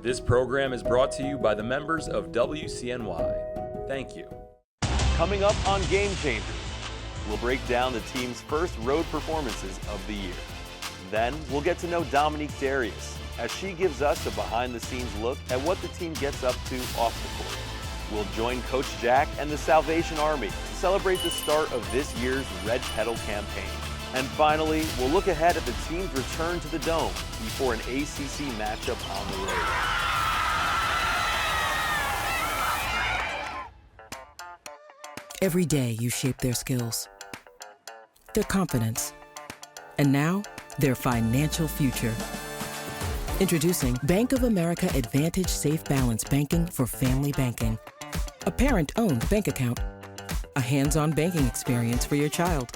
This program is brought to you by the members of WCNY. Thank you. Coming up on Gamechangers, we'll break down the team's first road performances of the year. Then we'll get to know Dominique Darius as she gives us a behind-the-scenes look at what the team gets up to off the court. We'll join Coach Jack and the Salvation Army to celebrate the start of this year's Red Kettle Campaign. And finally, we'll look ahead at the team's return to the Dome before an ACC matchup on the road. Every day you shape their skills, their confidence, and now their financial future. Introducing Bank of America Advantage Safe Balance Banking for Family Banking. A parent-owned bank account. A hands-on banking experience for your child.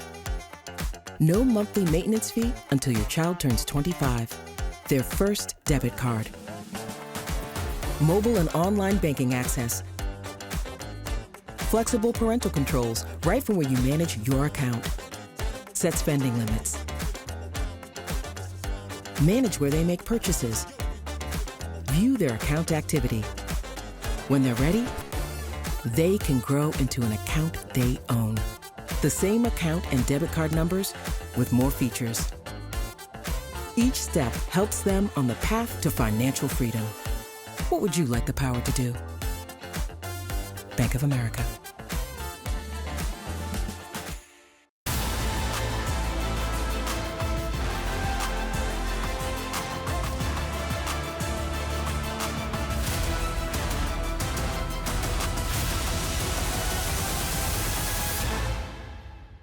No monthly maintenance fee until your child turns 25. Their first debit card. Mobile and online banking access. Flexible parental controls right from where you manage your account. Set spending limits. Manage where they make purchases. View their account activity. When they're ready, they can grow into an account they own. The same account and debit card numbers with more features. Each step helps them on the path to financial freedom. What would you like the power to do? Bank of America.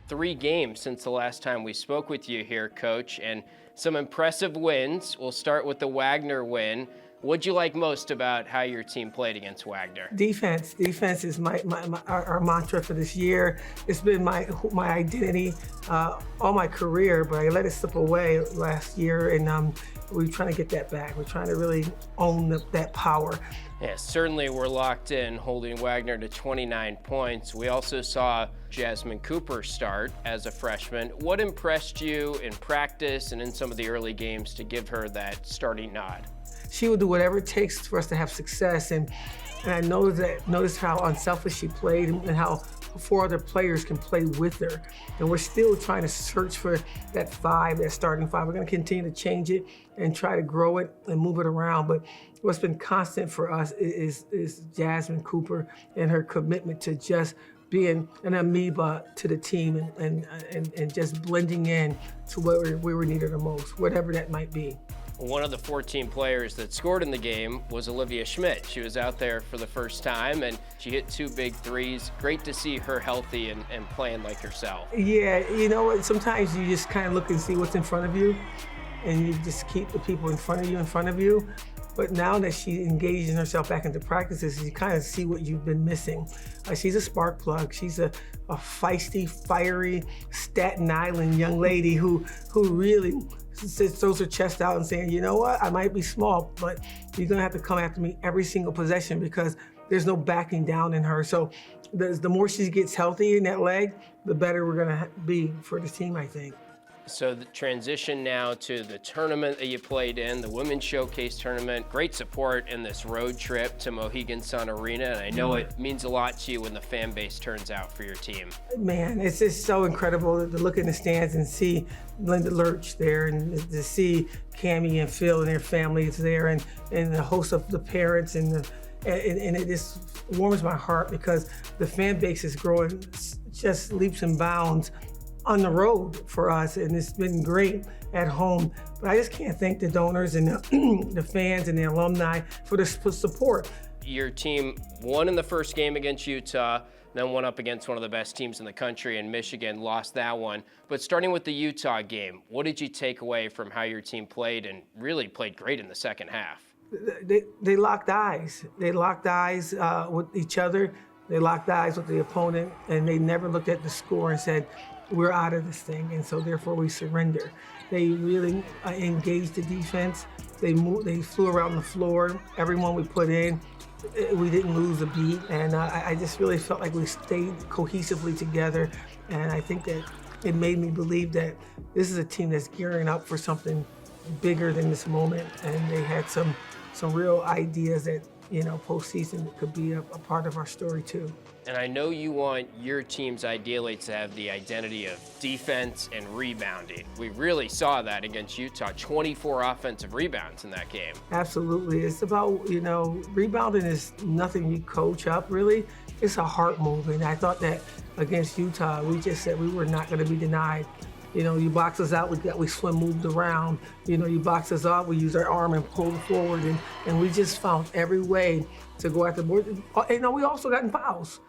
Three games since the last time we spoke with you here, Coach, and some impressive wins. We'll start with the Wagner win. What'd you like most about how your team played against Wagner? Defense. Defense is our mantra for this year. It's been my identity all my career, but I let it slip away last year, and we're trying to get that back. We're trying to really own that power. Yeah, certainly we're locked in, holding Wagner to 29 points. We also saw Jasmine Cooper start as a freshman. What impressed you in practice and in some of the early games to give her that starting nod? She will do whatever it takes for us to have success, and I noticed how unselfish she played and how 4 other players can play with her. And we're still trying to search for that 5, that starting 5. We're going to continue to change it and try to grow it and move it around. But what's been constant for us is Jasmine Cooper and her commitment to just being an amoeba to the team and just blending in to where we needed the most, whatever that might be. One of the 14 players that scored in the game was Olivia Schmidt. She was out there for the first time, and she hit 2 big threes. Great to see her healthy and playing like herself. Yeah, you know what? Sometimes you just kind of look and see what's in front of you, and you just keep the people in front of you. But now that she's engaging herself back into practices, you kind of see what you've been missing. She's a spark plug. She's a feisty, fiery Staten Island young lady who really throws her chest out and saying, you know what, I might be small, but you're gonna have to come after me every single possession because there's no backing down in her. So the more she gets healthy in that leg, the better we're gonna be for the team, I think. So the transition now to the tournament that you played in, the Women's Showcase Tournament. Great support in this road trip to Mohegan Sun Arena, and I know it means a lot to you when the fan base turns out for your team. Man, it's just so incredible to look in the stands and see Linda Lurch there, and to see Cammie and Phil and their families there, and the host of the parents, and it just warms my heart because the fan base is growing just leaps and bounds on the road for us, and it's been great at home. But I just can't thank the donors and the fans and the alumni for the support. Your team won in the first game against Utah, then went up against one of the best teams in the country in Michigan, lost that one. But starting with the Utah game, what did you take away from how your team played and really played great in the second half? They locked eyes. They locked eyes with each other. They locked eyes with the opponent, and they never looked at the score and said, we're out of this thing, and so therefore we surrender. They really engaged the defense. They flew around the floor. Everyone we put in, we didn't lose a beat, and I just really felt like we stayed cohesively together, and I think that it made me believe that this is a team that's gearing up for something bigger than this moment, and they had some real ideas that, postseason could be a part of our story too. And I know you want your teams ideally to have the identity of defense and rebounding. We really saw that against Utah, 24 offensive rebounds in that game. Absolutely. It's about, rebounding is nothing you coach up really. It's a heart move. And I thought that against Utah, we just said we were not going to be denied. You box us out, we swim moved around. You box us out, we use our arm and pull forward. And we just found every way to go after the board. And we also got in fouls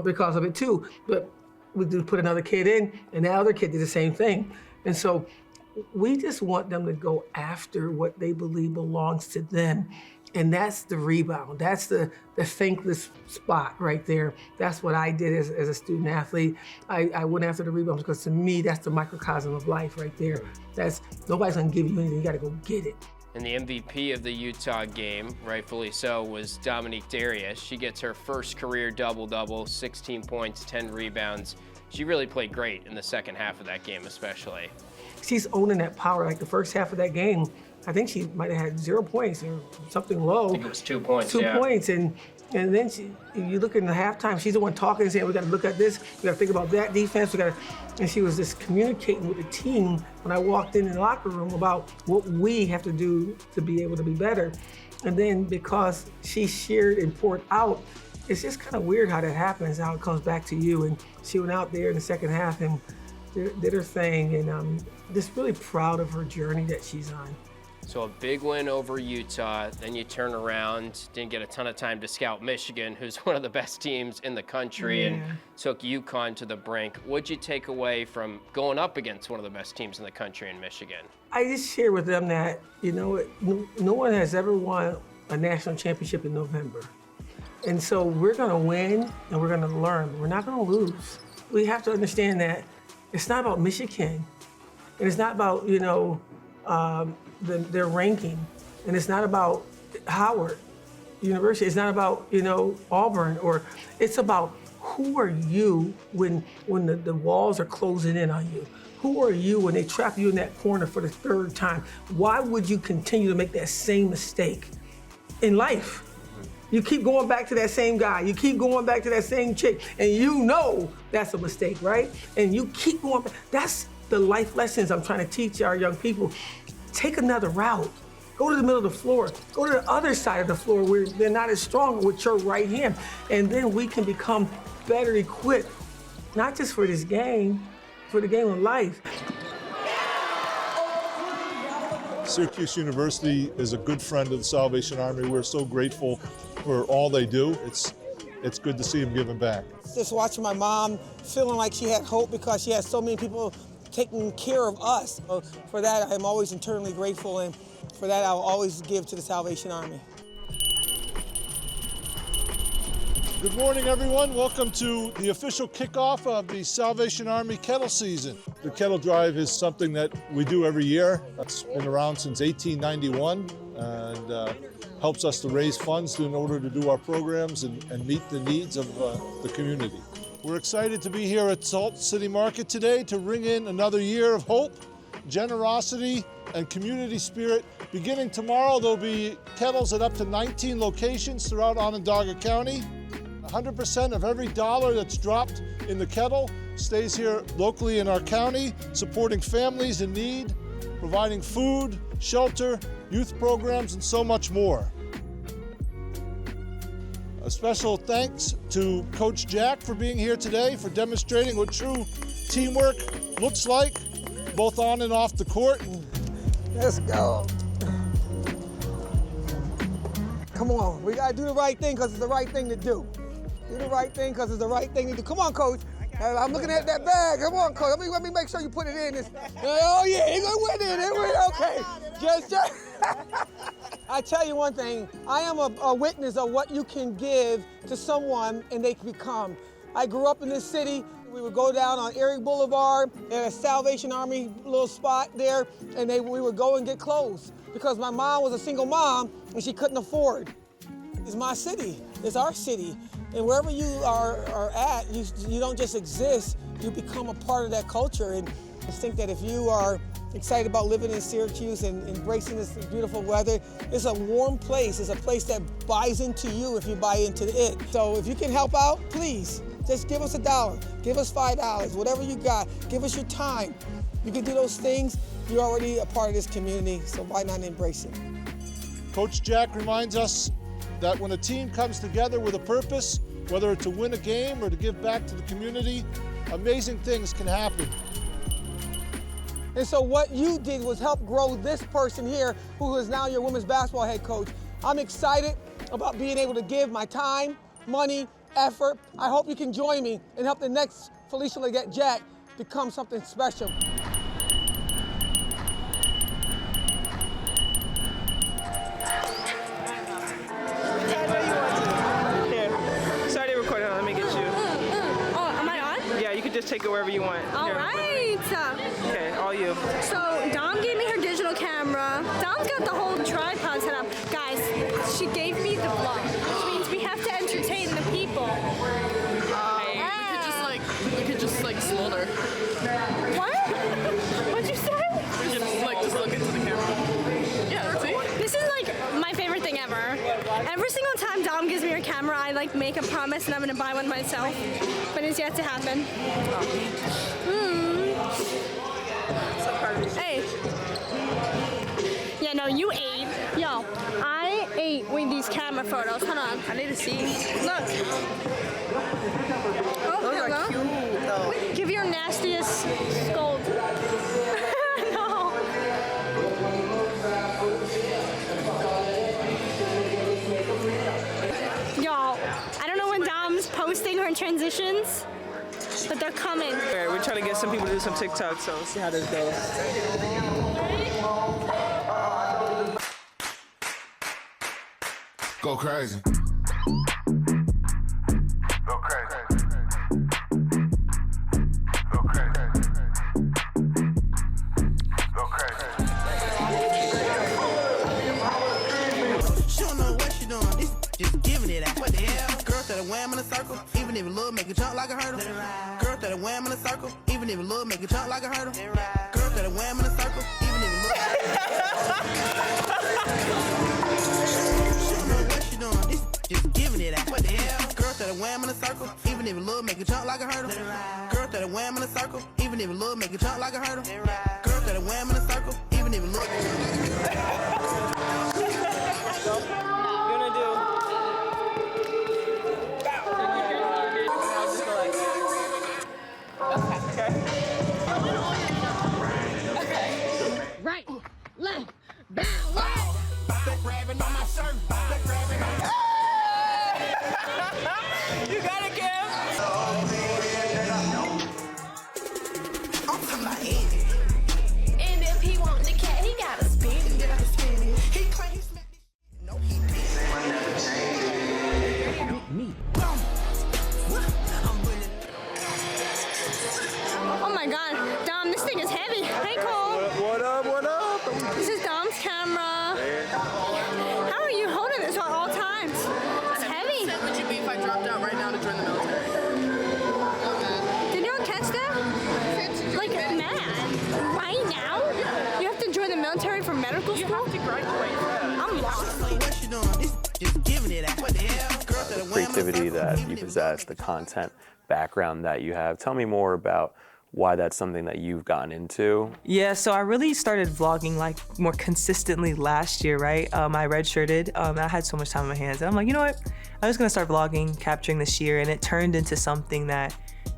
because of it too. But we did put another kid in, and the other kid did the same thing. And so we just want them to go after what they believe belongs to them. And that's the rebound. That's the thankless spot right there. That's what I did as a student athlete. I went after the rebounds because to me, that's the microcosm of life right there. Nobody's gonna give you anything, you gotta go get it. And the MVP of the Utah game, rightfully so, was Dominique Darius. She gets her first career double-double, 16 points, 10 rebounds. She really played great in the second half of that game especially. She's owning that power. Like the first half of that game, I think she might have had 0 points or something low. I think it was 2 points, 2 points, and then you look in the halftime, she's the one talking and saying, we got to look at this, we got to think about that defense, and she was just communicating with the team when I walked in the locker room about what we have to do to be able to be better. And then because she shared and poured out, it's just kind of weird how that happens, how it comes back to you. And she went out there in the second half and did her thing, and I'm just really proud of her journey that she's on. So a big win over Utah, then you turn around, didn't get a ton of time to scout Michigan, who's one of the best teams in the country, and took UConn to the brink. What'd you take away from going up against one of the best teams in the country in Michigan? I just share with them that, no one has ever won a national championship in November. And so we're gonna win and we're gonna learn. We're not gonna lose. We have to understand that it's not about Michigan, and it's not about, their ranking, and it's not about Howard University. It's not about Auburn, or it's about who are you when the walls are closing in on you. Who are you when they trap you in that corner for the third time? Why would you continue to make that same mistake in life? You keep going back to that same guy. You keep going back to that same chick, and that's a mistake, right? And you keep going back. That's the life lessons I'm trying to teach our young people. Take another route. Go to the middle of the floor. Go to the other side of the floor where they're not as strong with your right hand. And then we can become better equipped, not just for this game, for the game of life. Syracuse University is a good friend of the Salvation Army. We're so grateful for all they do. It's good to see them giving back. Just watching my mom feeling like she had hope because she has so many people taking care of us. So for that, I'm always eternally grateful, and for that, I'll always give to the Salvation Army. Good morning, everyone. Welcome to the official kickoff of the Salvation Army Kettle season. The Kettle Drive is something that we do every year. It's been around since 1891 and helps us to raise funds in order to do our programs and meet the needs of the community. We're excited to be here at Salt City Market today to ring in another year of hope, generosity, and community spirit. Beginning tomorrow, there'll be kettles at up to 19 locations throughout Onondaga County. 100% of every dollar that's dropped in the kettle stays here locally in our county, supporting families in need, providing food, shelter, youth programs, and so much more. A special thanks to Coach Jack for being here today, for demonstrating what true teamwork looks like, both on and off the court. Let's go. Come on, we gotta do the right thing because it's the right thing to do. Do the right thing because it's the right thing to do. Come on, Coach. I'm looking at that bag. Come on, Coach. Let me make sure you put it in. Oh, yeah, it went in. It went, okay. Just. I tell you one thing. I am a witness of what you can give to someone and they can become. I grew up in this city. We would go down on Erie Boulevard at a Salvation Army little spot there, and we would go and get clothes because my mom was a single mom and she couldn't afford. It's my city. It's our city. And wherever you are at, you don't just exist, you become a part of that culture. And I just think that if you are excited about living in Syracuse and embracing this beautiful weather. It's a warm place. It's a place that buys into you if you buy into it. So if you can help out, please, just give us $1, give us $5, whatever you got. Give us your time. You can do those things. You're already a part of this community, so why not embrace it? Coach Jack reminds us that when a team comes together with a purpose, whether to win a game or to give back to the community, amazing things can happen. And so what you did was help grow this person here, who is now your women's basketball head coach. I'm excited about being able to give my time, money, effort. I hope you can join me and help the next Felicia Leggett Jack become something special. Just take it wherever you want. All right. Okay, all you. So Dom gave me her digital camera. Dom's got the whole tripod set up. Guys, she gave me the vlog, which means we have to entertain the people. We could just smolder. What? What'd you say? We could just look into the camera. Yeah, see? This is my favorite thing ever. Every single time Dom gives me her camera, I make a promise and I'm gonna buy one myself. But it's yet to happen. Hey. Yeah, no, you ate. Yo, I ate with these camera photos. Hold on. I need to see. Look. Oh, Those hello. are cute, though. Give your nastiest scold. No. Y'all, I don't know when Dom's posting her transitions, but they're coming. All right, we're trying to get some people to do some TikTok, so we'll see how this goes. Go crazy. Go crazy. Go crazy. Go crazy. She don't know what she doing. This just giving it out. What the hell? Girl that a wham in a circle, even if it look make it jump like a hurdle. Girl that a wham in a circle, even if it look make it jump like a hurdle. Girl that a wham in a circle, even if it look. She don't know what she doing. This just giving it out. What the hell? Girl that a wham in a circle, even if it look make it jump like a hurdle. Girl that a wham in a circle, even if it look make it jump like a hurdle. Girl that a wham in a circle, even if it look. Right, left, back, right. Back grabbing on my shirt. Back grabbing on my You got it, Kim. I'm talking about Andy. And if he want the cat, he gotta spin. He claims he smacked it. No, he didn't. Me. Oh my God, Dom, this thing is heavy. Hey, Cole. What up, what up? This is Dom's camera. How are you holding this at all times? It's heavy. What would you be if I dropped out right now to join the military? Did you all catch that? Like, mad. Right now? You have to join the military for medical school? You have to graduate. I'm lost. What she doing? This just giving it out. What the hell? Girl that a wham in a Creativity circle, that even you if it possess, look the content background that you have. Tell me more about why that's something that you've gotten into. Yeah, so I really started vlogging more consistently last year, right? I redshirted. I had so much time on my hands, and I'm like, you know what? I'm just gonna start vlogging, capturing this year, and it turned into something that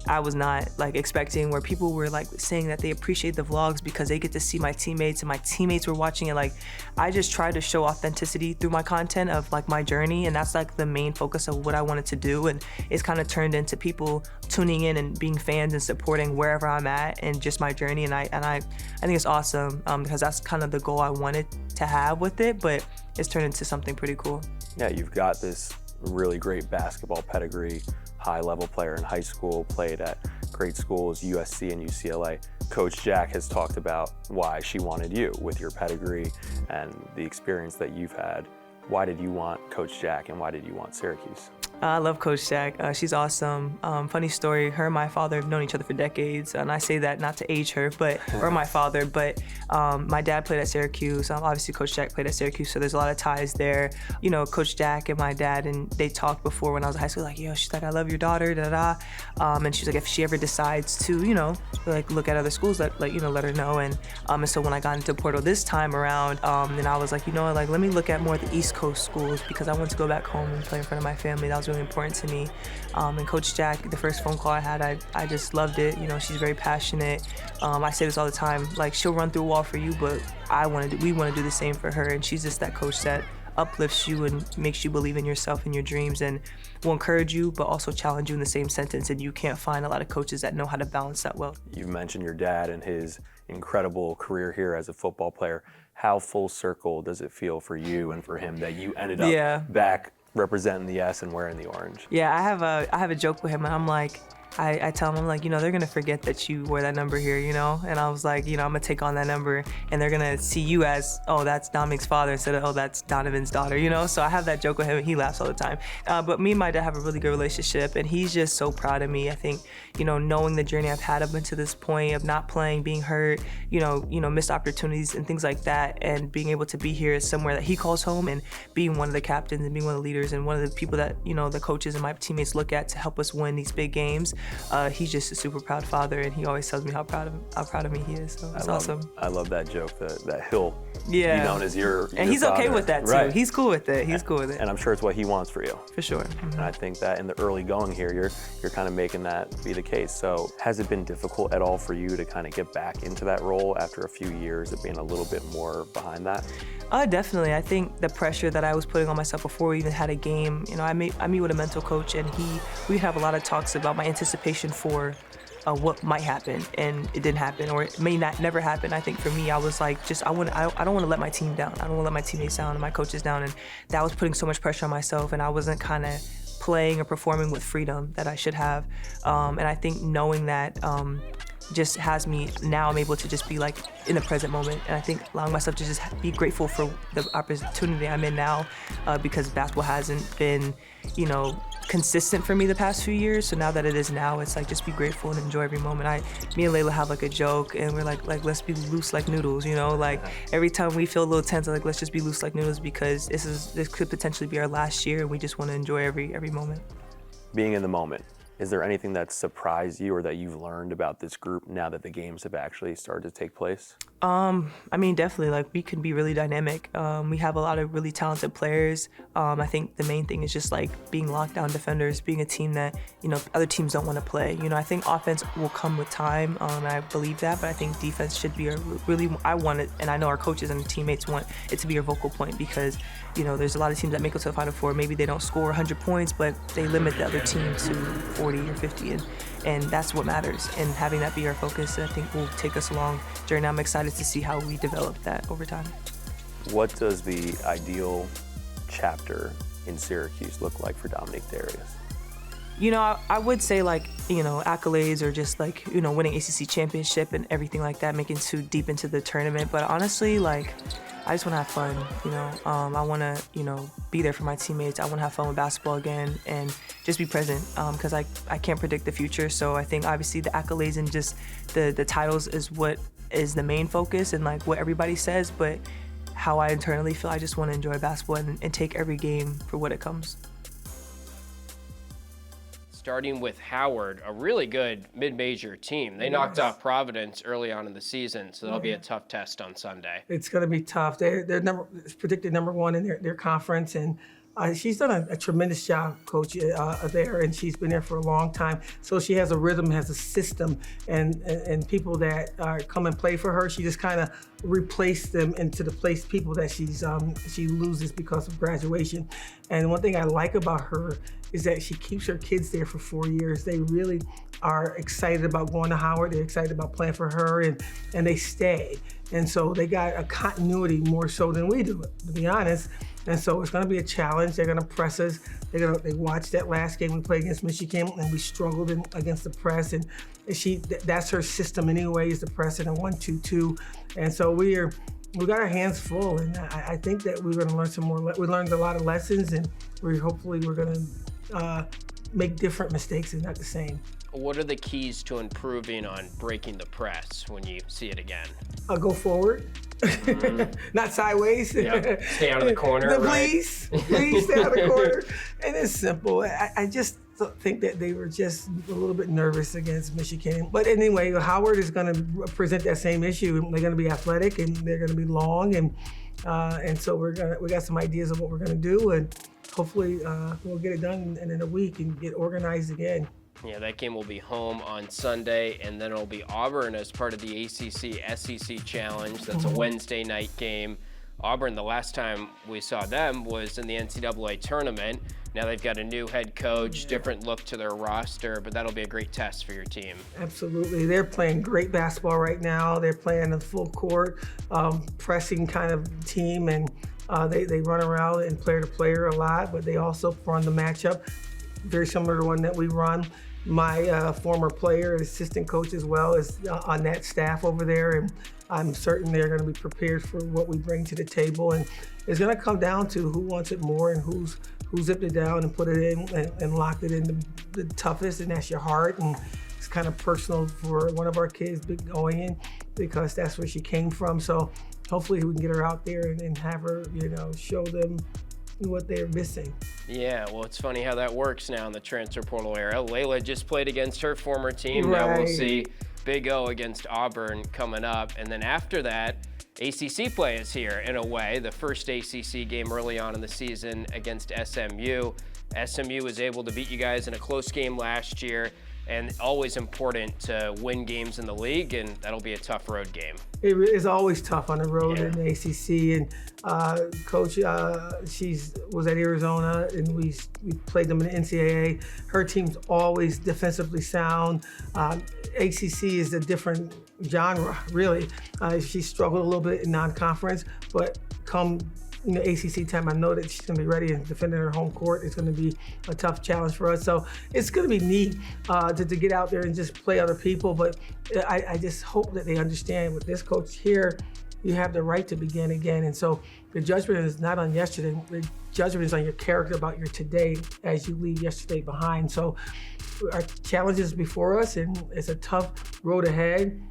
I was not expecting, where people were saying that they appreciate the vlogs because they get to see my teammates, and my teammates were watching it. I just tried to show authenticity through my content of my journey, and that's the main focus of what I wanted to do. And it's kind of turned into people tuning in and being fans and supporting wherever I'm at and just my journey. And I think it's awesome because that's kind of the goal I wanted to have with it, but it's turned into something pretty cool. Yeah, you've got this really great basketball pedigree, high-level player in high school, played at great schools, USC and UCLA. Coach Jack has talked about why she wanted you with your pedigree and the experience that you've had. Why did you want Coach Jack and why did you want Syracuse? I love Coach Jack. She's awesome. Funny story, her and my father have known each other for decades, and I say that not to age her, or my father, but my dad played at Syracuse. Obviously, Coach Jack played at Syracuse, so there's a lot of ties there. You know, Coach Jack and my dad, and they talked before when I was in high school, like, yo, she's like, I love your daughter, da-da. And she's like, if she ever decides to, you know, like look at other schools, let her know. And so when I got into Portal this time around, then I was like, you know what, like, let me look at more of the East Coast schools because I want to go back home and play in front of my family. That was really important to me. And Coach Jack, the first phone call I had, I just loved it. You know, she's very passionate. I say this all the time, like, she'll run through a wall for you, but we want to do the same for her. And she's just that coach that uplifts you and makes you believe in yourself and your dreams and will encourage you, but also challenge you in the same sentence. And you can't find a lot of coaches that know how to balance that well. You've mentioned your dad and his incredible career here as a football player. How full circle does it feel for you and for him that you ended up back representing the S and wearing the orange? Yeah, I have a joke with him, and I'm like, I tell him, I'm like, you know, they're gonna forget that you wore that number here, you know? And I was like, you know, I'm gonna take on that number, and they're gonna see you as, oh, that's Dominique's father instead of, oh, that's Donovan's daughter, you know? So I have that joke with him, and he laughs all the time. But me and my dad have a really good relationship, and he's just so proud of me. I think, you know, knowing the journey I've had up until this point of not playing, being hurt, you know, missed opportunities and things like that, and being able to be here somewhere that he calls home, and being one of the captains and being one of the leaders and one of the people that, you know, the coaches and my teammates look at to help us win these big games. He's just a super proud father, and he always tells me how proud of me he is. So it's awesome. I love that joke that he'll be known as your and he's father. Okay with that too. Right. He's cool with it. He's cool with it. And I'm sure it's what he wants for you. For sure. Mm-hmm. And I think that in the early going here, you're kind of making that be the case. So has it been difficult at all for you to kind of get back into that role after a few years of being a little bit more behind that? Definitely. I think the pressure that I was putting on myself before we even had a game, you know, I meet with a mental coach, and we have a lot of talks about my anticipation for what might happen, and it didn't happen, or it may never happen. I think for me, I was like, I don't want to let my team down. I don't want to let my teammates down and my coaches down, and that was putting so much pressure on myself, and I wasn't kind of playing or performing with freedom that I should have. And I think knowing that just has me, now I'm able to just be like in the present moment, and I think allowing myself to just be grateful for the opportunity I'm in now, because basketball hasn't been, you know, consistent for me the past few years. So now that it is now, it's like just be grateful and enjoy every moment. Me and Layla have like a joke, and we're like let's be loose like noodles, you know, like every time we feel a little tense, like let's just be loose like noodles, because this could potentially be our last year, and we just want to enjoy every moment. Being in the moment, is there anything that surprised you or that you've learned about this group now that the games have actually started to take place? I mean, definitely, like, we can be really dynamic. We have a lot of really talented players. I think the main thing is just like being lockdown defenders, being a team that, you know, other teams don't want to play. You know, I think offense will come with time, and I believe that, but I think defense should be I want it, and I know our coaches and teammates want it to be a vocal point, because, you know, there's a lot of teams that make it to the Final Four. Maybe they don't score 100 points, but they limit the other team to 40 or 50, and that's what matters. And having that be our focus, I think, will take us a long journey. I'm excited to see how we develop that over time. What does the ideal chapter in Syracuse look like for Dominique Darius? You know, I would say, like, you know, accolades, or just like, you know, winning ACC championship and everything like that, making too deep into the tournament. But honestly, like, I just want to have fun, you know. I want to, you know, be there for my teammates. I want to have fun with basketball again and just be present, because I can't predict the future. So I think obviously the accolades and just the titles is what is the main focus, and like what everybody says. But how I internally feel, I just want to enjoy basketball and take every game for what it comes. Starting with Howard, a really good mid-major team. They knocked off Providence early on in the season, so that'll be a tough test on Sunday. It's going to be tough. They're predicted number one in their conference, and she's done a tremendous job, Coach, there, and she's been there for a long time. So she has a rhythm, has a system, and people that come and play for her, she just kind of replaced them into the people that she loses because of graduation. And one thing I like about her is that she keeps her kids there for 4 years. They really are excited about going to Howard. They're excited about playing for her, and they stay. And so they got a continuity more so than we do, to be honest. And so it's going to be a challenge. They're going to press us. They watched that last game we played against Michigan, and we struggled against the press. And that's her system anyway, is the press in a 1-2-2. And so we got our hands full, and I think that we're going to learn some more. We learned a lot of lessons, and hopefully we're going to make different mistakes and not the same. What are the keys to improving on breaking the press when you see it again? Go forward, not sideways. Yep. Stay out of the corner, right? Please stay out of the corner. And it's simple. I just think that they were just a little bit nervous against Michigan. But anyway, Howard is going to present that same issue. They're going to be athletic and they're going to be long, and so we got some ideas of what we're going to do, and hopefully we'll get it done in a week and get organized again. Yeah, that game will be home on Sunday, and then it'll be Auburn as part of the ACC-SEC Challenge. That's a Wednesday night game. Auburn, the last time we saw them was in the NCAA tournament. Now they've got a new head coach, different look to their roster, but that'll be a great test for your team. Absolutely. They're playing great basketball right now. They're playing a full court, pressing kind of team, and they run around and player to player a lot, but they also run the matchup very similar to the one that we run. My former player, assistant coach as well, is on that staff over there, and I'm certain they're going to be prepared for what we bring to the table. And it's going to come down to who wants it more and who zipped it down and put it in and locked it in the toughest, and that's your heart. And it's kind of personal for one of our kids going in because that's where she came from. So hopefully we can get her out there and have her, show them what they're missing. Yeah, well, it's funny how that works now in the transfer portal era. Layla just played against her former team. Right. Now we'll see Big O against Auburn coming up. And then after that, ACC play is here in a way. The first ACC game early on in the season against SMU. SMU was able to beat you guys in a close game last year, and always important to win games in the league, and that'll be a tough road game. It is always tough on the road in the ACC, and Coach, she was at Arizona, and we played them in the NCAA. Her team's always defensively sound. ACC is a different genre, really. She struggled a little bit in non-conference, but come ACC time, I know that she's going to be ready and defending her home court. It's going to be a tough challenge for us. So it's going to be neat to get out there and just play other people. But I just hope that they understand with this coach here, you have the right to begin again. And so the judgment is not on yesterday. The judgment is on your character about your today as you leave yesterday behind. So our challenge is before us, and it's a tough road ahead.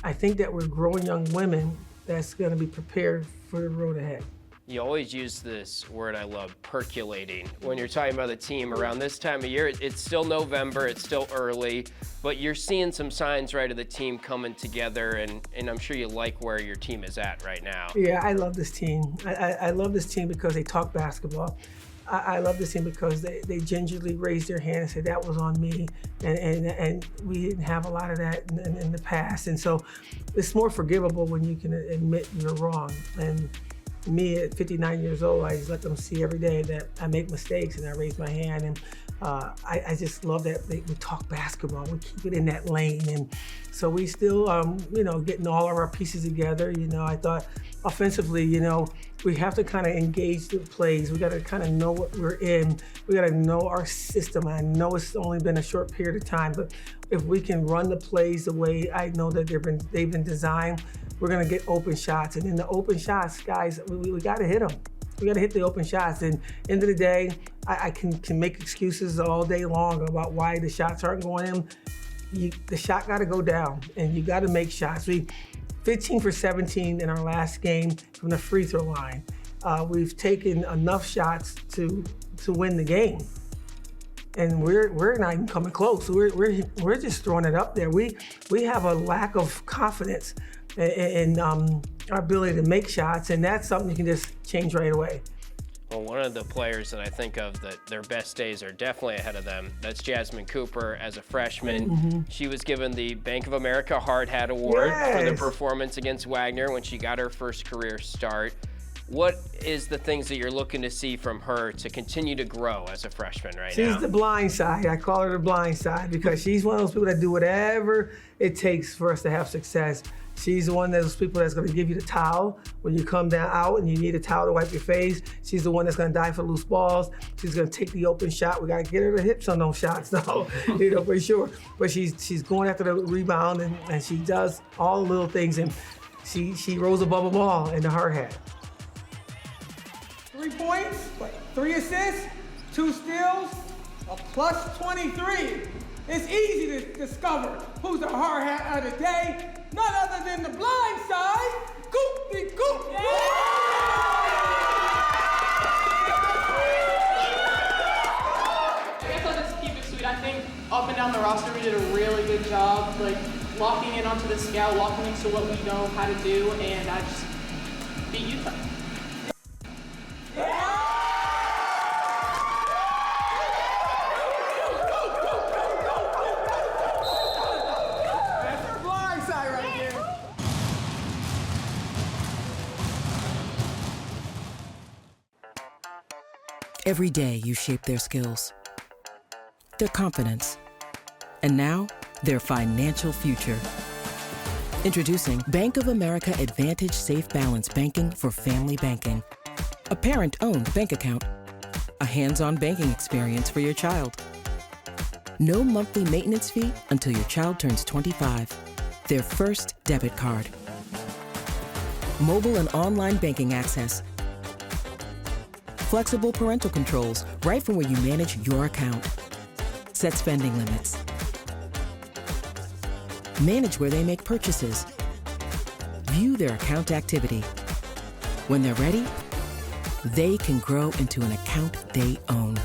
I think that we're growing young women that's going to be prepared for the road ahead. You always use this word I love, percolating. When you're talking about the team around this time of year, it's still November, it's still early, but you're seeing some signs, right, of the team coming together, and I'm sure you like where your team is at right now. Yeah, I love this team. I love this team because they talk basketball. I love this team because they gingerly raise their hand and say, that was on me, and we didn't have a lot of that in the past. And so it's more forgivable when you can admit you're wrong. And me at 59 years old, I just let them see every day that I make mistakes and I raise my hand. And I just love that we talk basketball. We keep it in that lane. And so we still, getting all of our pieces together. I thought offensively, we have to kind of engage the plays. We got to kind of know what we're in. We got to know our system. I know it's only been a short period of time, but if we can run the plays the way I know that they've been designed, we're going to get open shots. And in the open shots, guys, we got to hit them. We got to hit the open shots. And end of the day, I can make excuses all day long about why the shots aren't going in. The shot got to go down, and you got to make shots. We 15 for 17 in our last game from the free throw line. We've taken enough shots to win the game, and we're not even coming close. We're just throwing it up there. We have a lack of confidence in our ability to make shots, and that's something you can just change right away. Well, one of the players that I think of that their best days are definitely ahead of them, that's Jasmine Cooper as a freshman. Mm-hmm. She was given the Bank of America Hard Hat Award for the performance against Wagner when she got her first career start. What is the things that you're looking to see from her to continue to grow as a freshman now? She's the blind side. I call her the blind side because she's one of those people that do whatever it takes for us to have success. She's one of those people that's going to give you the towel when you come down out and you need a towel to wipe your face. She's the one that's going to dive for loose balls. She's going to take the open shot. We got to get her the hips on those shots, though, for sure. But she's going after the rebound, and she does all the little things, and she rolls above them all in the hard hat. 3 points, 3 assists, 2 steals, a plus 23. It's easy to discover who's the hard hat of the day, none other than the blind side, Goop-de Goop. I guess I'll just keep it sweet. I think up and down the roster we did a really good job, like locking in onto the scout, locking into what we know how to do, and I just beat Utah. That's our blind side right there. Every day you shape their skills, their confidence, and now their financial future. Introducing Bank of America Advantage Safe Balance Banking for Family Banking. A parent-owned bank account. A hands-on banking experience for your child. No monthly maintenance fee until your child turns 25. Their first debit card. Mobile and online banking access. Flexible parental controls right from where you manage your account. Set spending limits. Manage where they make purchases. View their account activity. When they're ready, they can grow into an account they own.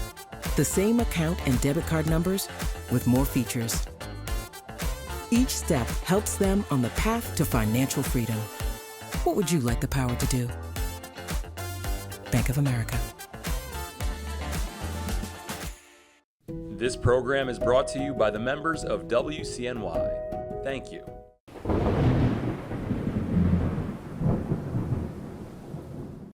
The same account and debit card numbers with more features. Each step helps them on the path to financial freedom. What would you like the power to do? Bank of America. This program is brought to you by the members of WCNY. Thank you.